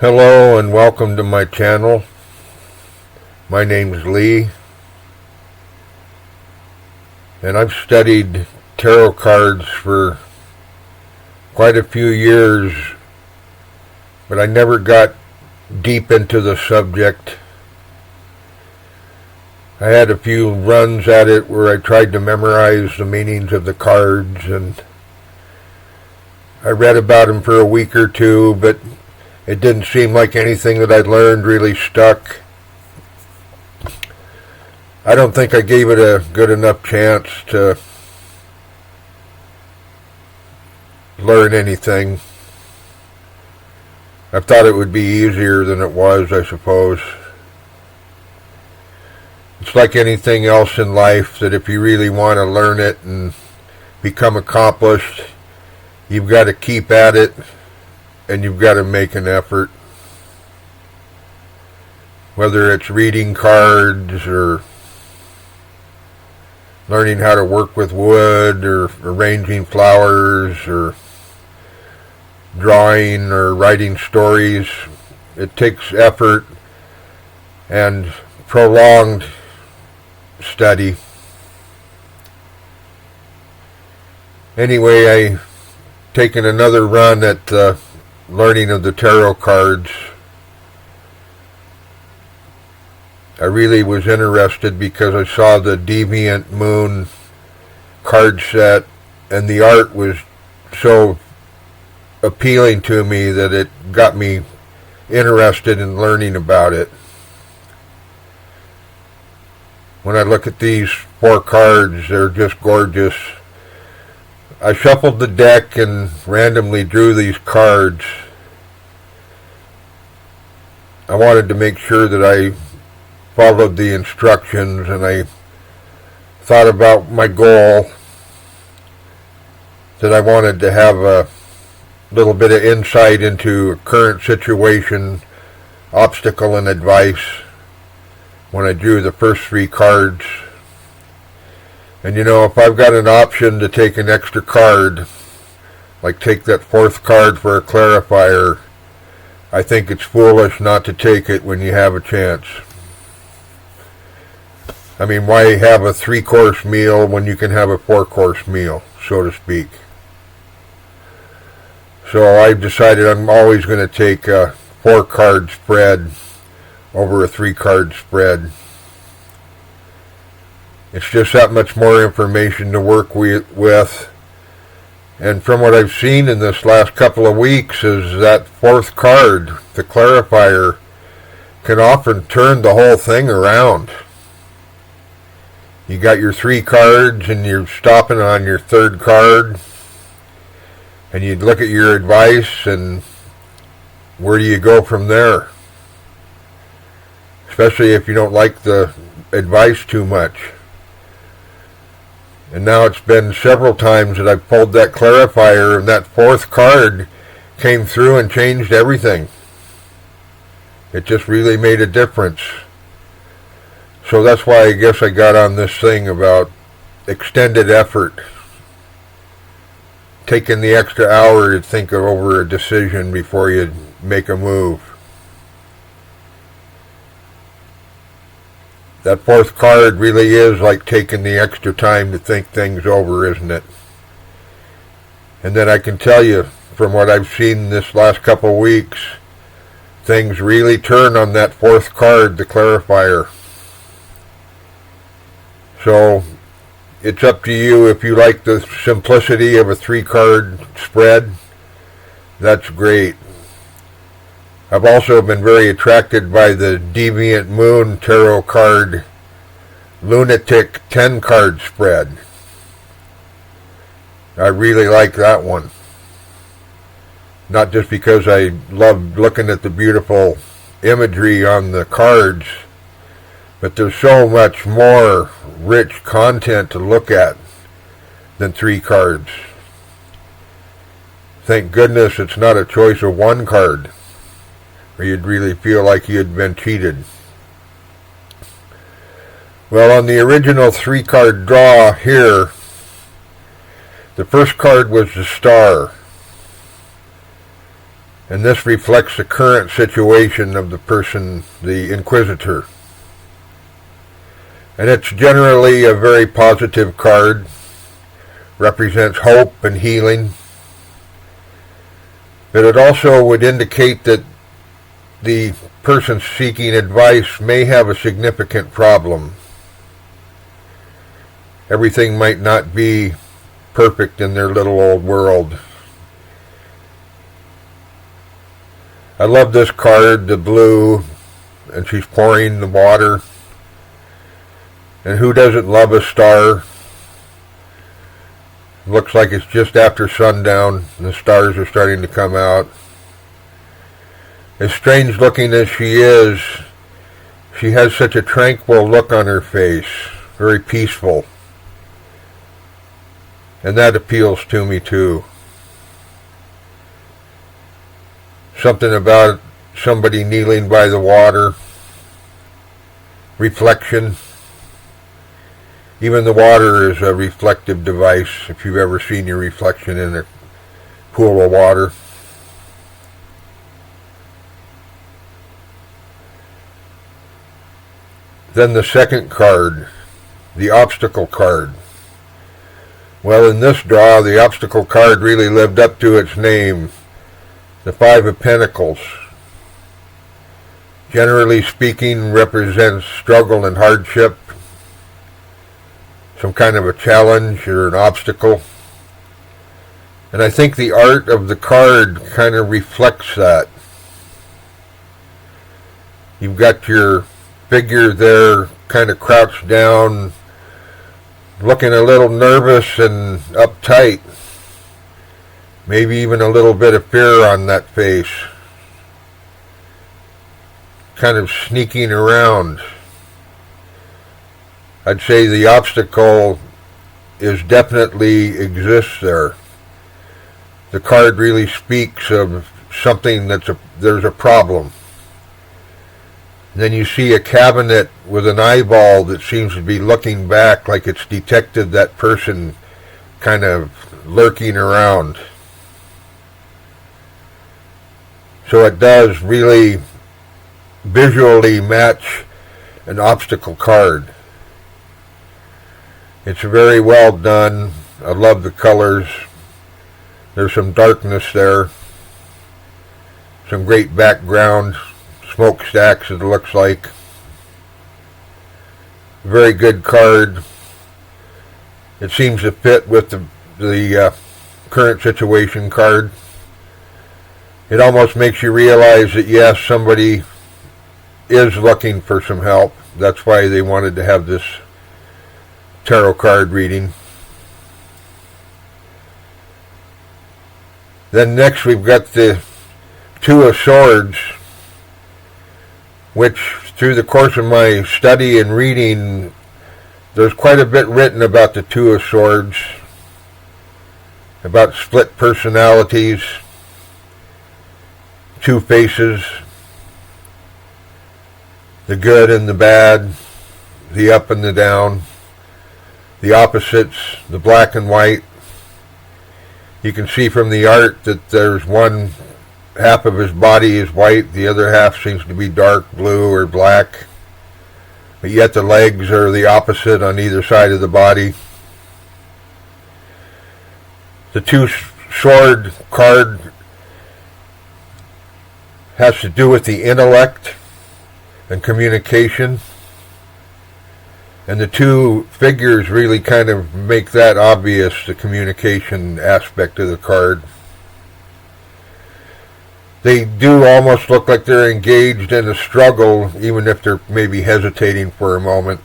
Hello and welcome to my channel. My name's Lee, and I've studied tarot cards for quite a few years, but I never got deep into the subject. I had a few runs at it where I tried to memorize the meanings of the cards, and I read about them for a week or two, but it didn't seem like anything that I'd learned really stuck. I don't think I gave it a good enough chance to learn anything. I thought it would be easier than it was, I suppose. It's like anything else in life, that if you really want to learn it and become accomplished, you've got to keep at it. And you've got to make an effort. Whether it's reading cards or learning how to work with wood or arranging flowers or drawing or writing stories, it takes effort and prolonged study. Anyway, I've taken another run at learning of the tarot cards. I really was interested because I saw the Deviant Moon card set, and the art was so appealing to me that it got me interested in learning about it. When I look at these 4 cards, they're just gorgeous. I shuffled the deck and randomly drew these cards. I wanted to make sure that I followed the instructions, and I thought about my goal, that I wanted to have a little bit of insight into a current situation, obstacle, and advice when I drew the first 3 cards. And you know, if I've got an option to take an extra card, like take that 4th card for a clarifier, I think it's foolish not to take it when you have a chance. I mean, why have a 3-course meal when you can have a 4-course meal, so to speak? So I've decided I'm always going to take a 4-card spread over a 3-card spread. It's just that much more information to work with. And from what I've seen in this last couple of weeks is that 4th card, the clarifier, can often turn the whole thing around. You got your 3 cards and you're stopping on your 3rd card, and you look at your advice, and where do you go from there? Especially if you don't like the advice too much. And now it's been several times that I've pulled that clarifier, and that 4th card came through and changed everything. It just really made a difference. So that's why I guess I got on this thing about extended effort. Taking the extra hour to think over a decision before you make a move. That 4th card really is like taking the extra time to think things over, isn't it? And then I can tell you, from what I've seen this last couple of weeks, things really turn on that 4th card, the clarifier. So it's up to you. If you like the simplicity of a 3-card spread, that's great. I've also been very attracted by the Deviant Moon Tarot Card Lunatic 10-card spread. I really like that one. Not just because I love looking at the beautiful imagery on the cards, but there's so much more rich content to look at than 3 cards. Thank goodness it's not a choice of 1 card, or you'd really feel like you'd been cheated. Well, on the original 3-card draw here, the first card was the Star. And this reflects the current situation of the person, the inquisitor. And it's generally a very positive card. Represents hope and healing. But it also would indicate that the person seeking advice may have a significant problem. Everything might not be perfect in their little old world. I love this card, the blue, and she's pouring the water. And who doesn't love a star? Looks like it's just after sundown, and the stars are starting to come out. As strange looking as she is, she has such a tranquil look on her face, very peaceful. And that appeals to me too. Something about somebody kneeling by the water, reflection. Even the water is a reflective device, if you've ever seen your reflection in a pool of water. Then the second card, the obstacle card. Well, in this draw, the obstacle card really lived up to its name. The Five of Pentacles, generally speaking, represents struggle and hardship, some kind of a challenge or an obstacle. And I think the art of the card kind of reflects that. You've got your figure there kind of crouched down, looking a little nervous and uptight. Maybe even a little bit of fear on that face. Kind of sneaking around. I'd say the obstacle is definitely exists there. The card really speaks of something there's a problem. And then you see a cabinet with an eyeball that seems to be looking back like it's detected that person kind of lurking around. So it does really visually match an obstacle card. It's very well done. I love the colors. There's some darkness there. Some great background. Smokestacks, it looks like. Very good card. It seems to fit with the current situation card. It almost makes you realize that yes, somebody is looking for some help. That's why they wanted to have this tarot card reading. Then next we've got the Two of Swords, which through the course of my study and reading, there's quite a bit written about the Two of Swords, about split personalities, two faces, the good and the bad, the up and the down, the opposites, the black and white. You can see from the art that there's one half of his body is white, the other half seems to be dark blue or black, but yet the legs are the opposite on either side of the body. The Two Sword card has to do with the intellect and communication, and the two figures really kind of make that obvious, the communication aspect of the card. They do almost look like they're engaged in a struggle, even if they're maybe hesitating for a moment.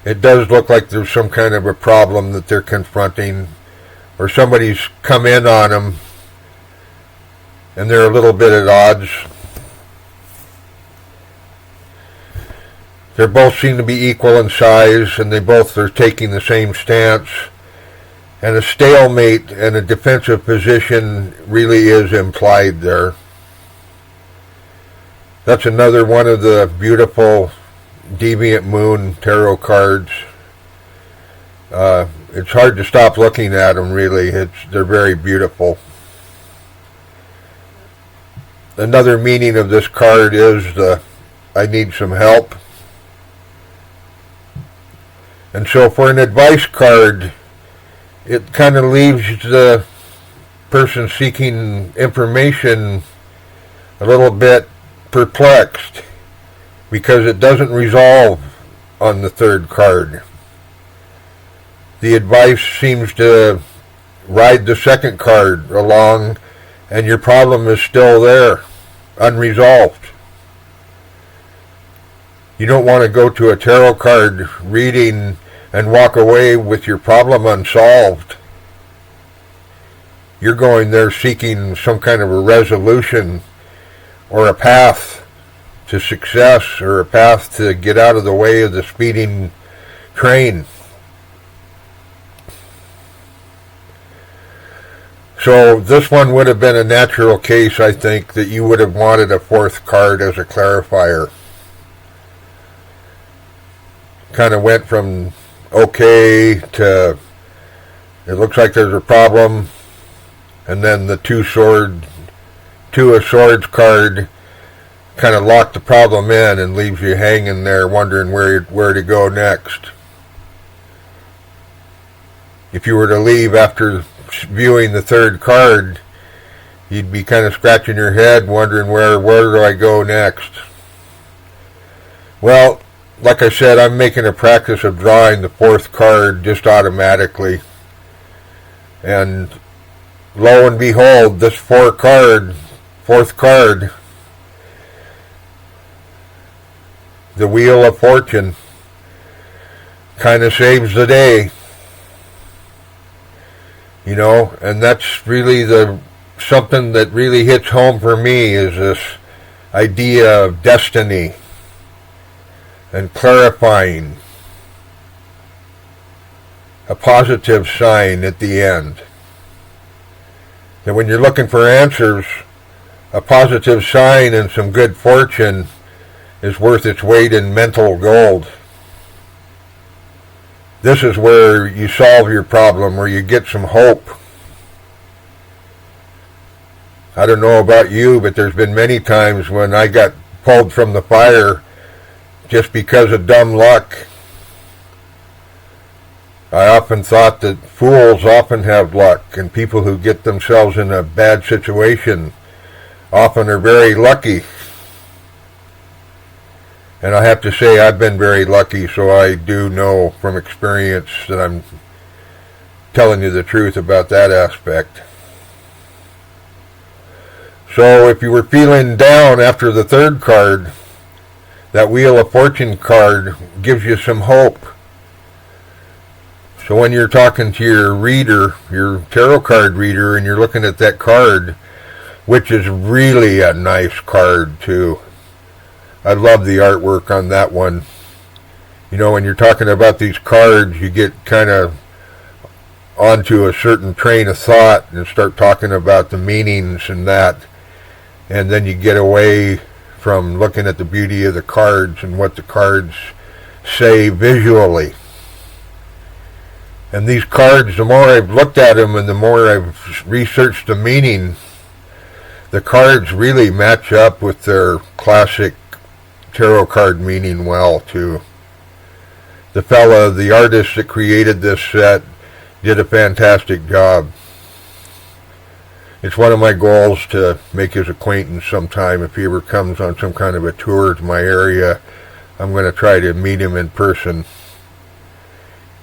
It does look like there's some kind of a problem that they're confronting, or somebody's come in on them and they're a little bit at odds. They both seem to be equal in size, and they both are taking the same stance. And a stalemate and a defensive position really is implied there. That's another one of the beautiful Deviant Moon tarot cards. It's hard to stop looking at them, really. They're very beautiful. Another meaning of this card is I need some help. And so for an advice card, it kind of leaves the person seeking information a little bit perplexed, because it doesn't resolve on the third card. The advice seems to ride the second card along, and your problem is still there, unresolved. You don't want to go to a tarot card reading and walk away with your problem unsolved. You're going there seeking some kind of a resolution, or a path to success, or a path to get out of the way of the speeding train. So this one would have been a natural case, I think, that you would have wanted a fourth card as a clarifier. Kind of went from okay to it looks like there's a problem, and then the two of swords card kind of locked the problem in and leaves you hanging there wondering where to go next. If you were to leave after viewing the third card, you'd be kind of scratching your head wondering where do I go next. Well, like I said, I'm making a practice of drawing the fourth card just automatically, and lo and behold, this fourth card, the Wheel of Fortune, kind of saves the day. You know, and that's really something that really hits home for me, is this idea of destiny and clarifying a positive sign at the end. That when you're looking for answers, a positive sign and some good fortune is worth its weight in mental gold. This is where you solve your problem, where you get some hope. I don't know about you, but there's been many times when I got pulled from the fire just because of dumb luck. I often thought that fools often have luck, and people who get themselves in a bad situation often are very lucky. And I have to say, I've been very lucky, so I do know from experience that I'm telling you the truth about that aspect. So if you were feeling down after the third card, that Wheel of Fortune card gives you some hope. So when you're talking to your reader, your tarot card reader, and you're looking at that card, which is really a nice card too. I love the artwork on that one. You know, when you're talking about these cards, you get kind of onto a certain train of thought and start talking about the meanings and that. And then you get away from looking at the beauty of the cards and what the cards say visually. And these cards, the more I've looked at them and the more I've researched the meaning, the cards really match up with their classic tarot card meaning well too. The artist that created this set did a fantastic job. It's one of my goals to make his acquaintance sometime. If he ever comes on some kind of a tour to my area, I'm going to try to meet him in person.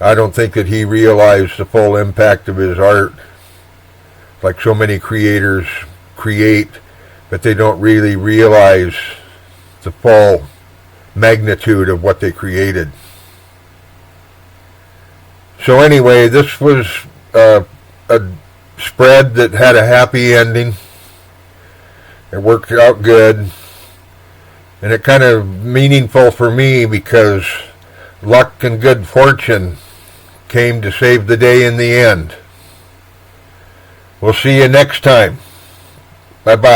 I don't think that he realized the full impact of his art, like so many creators create, but they don't really realize the full magnitude of what they created. So anyway, this was a spread that had a happy ending. It worked out good, and it kind of meaningful for me because luck and good fortune came to save the day in the end. We'll see you next time. Bye-bye.